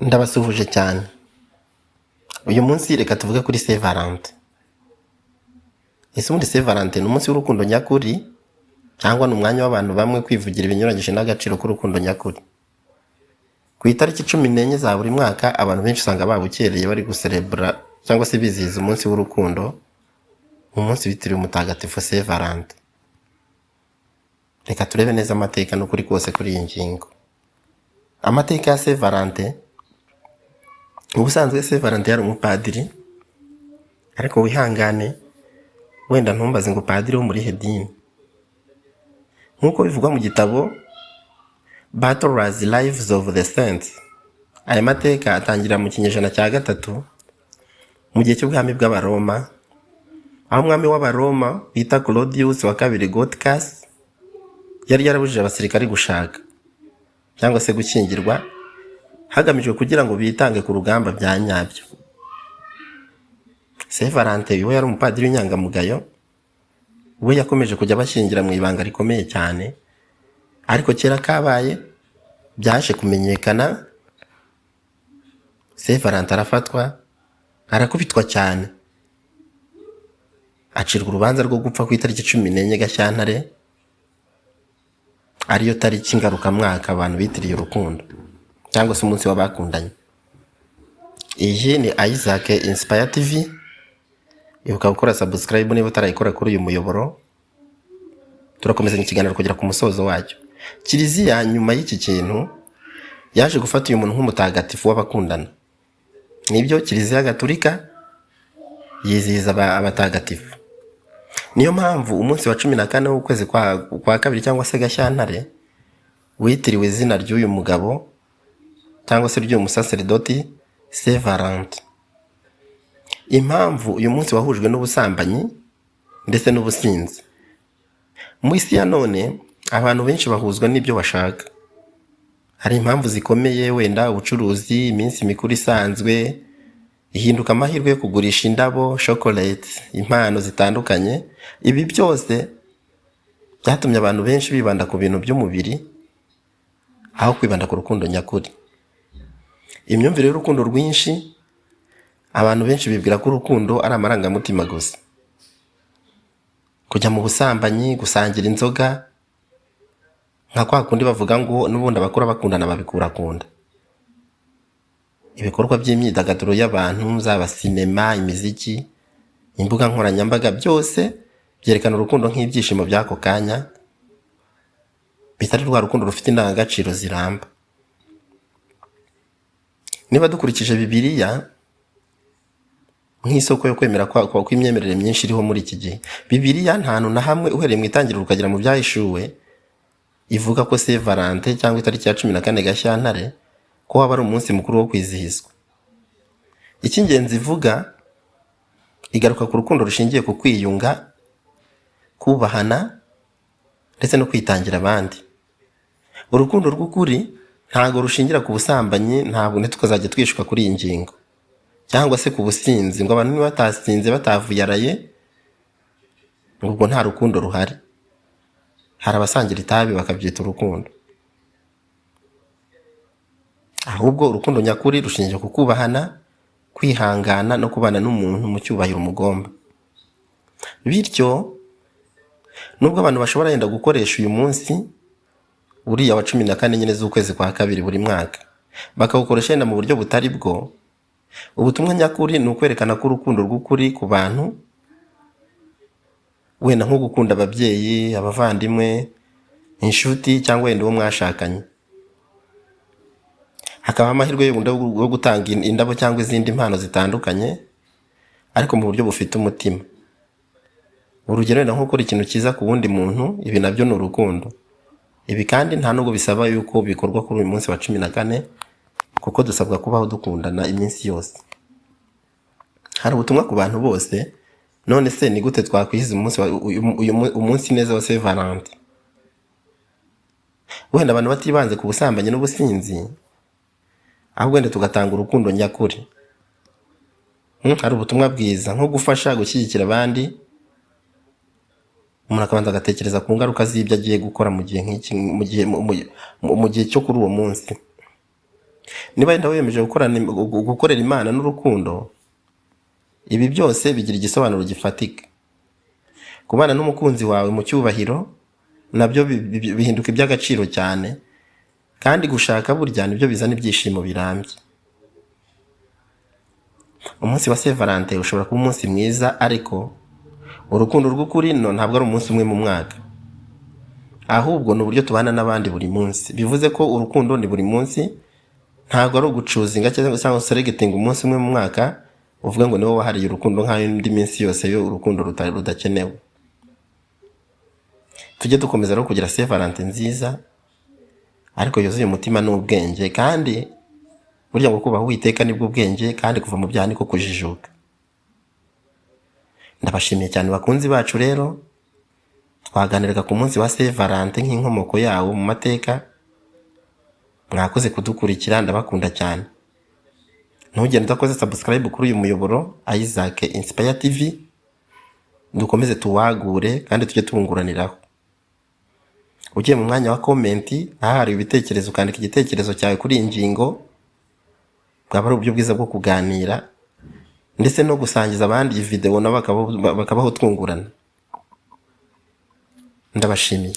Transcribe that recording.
Ndabasuhuje cyane. Uyu munsi reka tuvuge kuri Saint Valentin. Ese ubundi Saint Valentin ni umunsi w'urukundo nyakuri cyangwa ni umwanya w'abantu bamwe kwivugira ibinyuranyije n'agaciro k'urukundo nyakuri? Ku itariki 14 za buri mwaka abantu benshi usanga babukereye bari guserebura cyangwa se bizihiza umunsi w'urukundo, umunsi witiriwe umutagatifu Saint Valentin. Reka turebe neza amateka n'ukuri kose kuri iyi ngingo. Amateka ya Saint Valentin. Ubusanzwe Saint Valentin yari umupadiri, ariko wihangane wenda ntumbaze ngo padiri wo muri hedini. Nkuko bivugwa mu gitabo Butler's Lives of the Saints, aya mateka atangira mu kinyejana cya gatatu mu gihe cy'ubwami bw'Abaroma, aho umwami w'Abaroma bita Claudius wa kabiri Gothicus yari yarabujije abasirikari gushaka cyangwa se gukingirwa hagamijwe kugira ngo bitange ku rugamba bya nyabyo. Saint Valentin we yari umupadiri w'inyangamugayo, we yakomeje kujya bashyingira mu ibanga rikomeye cyane, ariko kera kabaye byaje kumenyekana, Saint Valentin arafatwa arakubitwa cyane, acirwa urubanza rwo gupfa ku itariki 14 Gashyantare, ariyo tariki ngarukamwaka abantu bitiriye urukundo cyangwa se umunsi w'abakundanye. Iyi ni Isaac Inspire TV. Ibuka gukora subscribe niba utarayikora kuri uyu muyoboro. Turakomeza ikiganiro kugera ku musozo wacyo. Kiliziya nyuma y'iki kintu yaje gufata uyu muntu nk'umutagatifu w'abakundana. Nibyo Kiliziya Gatolika yizihiza abatagatifu. Niyo mpamvu umunsi wa 14 w'ukwezi kwa kabiri cyangwa se Gashyantare witiriwe izina ry'uyu mugabo cyangwa se ry'uyu musaserdoti Saint Valentin. Impamvu uyu munsi wahujwe n'ubusambanyi ndetse n'ubusinzi. Mu isi ya none abantu benshi bahuzwa n'ibyo bashaka. Hari impamvu zikomeye, wenda ubucuruzi, iminsi mikuru isanzwe, ihinduka amahirwe yo kugurisha indabo, chocolate, impano zitandukanye. Ibi byose byatumye abantu benshi bibanda ku bintu by'umubiri aho kwibanda ku rukundo nyakuri. Imyumvire y'urukundo rwinshi, abantu benshi bibwira ko urukundo ari amarangamutima gusa. Kujya mu busambanyi, gusangira inzoga, nka kwa kundi bavuga ngo n'ubundi abakora bakundana babikurakunda. Ibikorwa by'imyidagaduro y'abantu, zaba sinema, imiziki, imbuga nkoranyambaga, byose byerekana urukundo nk'ibyishimo by'ako kanya, bitari rwa rukundo rufite indangagaciro ziramba. Niba dukurikije Bibiliya nk'isoko yo kwemera kwa imyemerere myinshi iriho muri iki gihe, Bibiliya nta hantu na hamwe uhereye mu itangiriro ukagera mu byahishuwe ivuga ko Saint Valentin cyangwa itariki ya 14 Gashyantare ko waba ari umunsi mukuru wo kwizihizwa. Icy'ingenzi ivuga igaruka ku rukundo rushingiye ku kwiyunga, kubahana ndetse no kwitangira abandi. Urukundo rw'ukuri ntago rushingira ku busambanyi, ntabwo tukazajya twishuka kuri iyi ngingo, cyangwa se ku businzi ngo abantu niba batasinze batavuyaraye ubwo nta rukundo ruhari. Hari abasangira itabi bakabyita urukundo. Ahubwo urukundo nyakuri rushingiye ku kubahana, kwihangana no kubana n'umuntu mu cyubahiro umugomba. Bityo nubwo abantu bashobora yenda gukoresha uyu munsi uriya wa 14 nyine z'ukwezi kwa kabiri buri mwaka bakawukoresha yenda mu buryo butari bwo, ubutumwa nyakuri ni ukwerekana ko urukundo rw'ukuri ku bantu, wenda nko gukunda ababyeyi, abavandimwe, inshuti cyangwa wenda uwo mwashakanye. Hakaba amahirwe yo gutanga indabo cyangwa izindi impano zitandukanye, ariko mu buryo bufite umutima. Urugero wenda nko gukora ikintu cyiza ku wundi muntu, ibi nabyo ni urukundo. Ibi kandi nta nubwo bisaba yuko bikorwa kuri uyu munsi wa 14, kuko dusabwa kubaho dukundana iminsi yose. Hari ubutumwa ku bantu bose. None se ni gute twakwihiza umunsi neza wa Saint Valentin? Wenda abantu batibanze ku busambanyi n'ubusinzi, ahubwo wenda tugatanga urukundo nyakuri. Hari ubutumwa bwiza nko gufasha, gushyigikira abandi. Umuntu akabanza agatekereza ku ngaruka z'ibyo agiye gukora mu gihe nk'iki, mu gihe cyo kuri uwo munsi. niba wenda wiyemeje gukorera Imana n'urukundo, ibi byose bigira igisobanuro gifatika. Kubana n'umukunzi wawe mu cyubahiro nabyo bihinduka iby'agaciro cyane, kandi gushaka burya nibyo bizana ibyishimo birambye. Umunsi wa Saint Valentin ushobora kuba umunsi mwiza, ariko urukundo rw'ukuri ntabwo ari umunsi umwe mu mwaka, ahubwo ni uburyo tubana n'abandi buri munsi. Bivuze ko urukundo ni buri munsi, ntabwo ari ugucuzinga cyangwa seregetinga umunsi umwe mu mwaka uvuga ngo niwo wahariye urukundo nk'ayo indi minsi yose yo urukundo rudakenewe. Tujye dukomeza rero kugira Saint Valentin nziza ariko yuzuye umutima n'ubwenge, kandi burya ngo kubaha Uwiteka nibwo ubwenge, kandi kuva mu byaha niko kujijuka. Ndabashimiye cyane bakunzi bacu rero, twaganiraga ku munsi wa Saint Valentin nk'inkomoko yawo mu mateka. Mwakoze kudukurikira, ndabakunda cyane. Ntugende udakoze subscribe kuri uyu muyoboro Isaac Inspire TV, dukomeze tuwagure kandi tujye tunguraniraho. Ugiye mu mwanya wa comment ahari ibitekerezo, ukandika igitekerezo cyawe kuri iyi ngingo, bwaba ari uburyo bwiza bwo kuganira ndetse no gusangiza abandi iyi video nabo bakabaho twungurana. Ndabashimiye.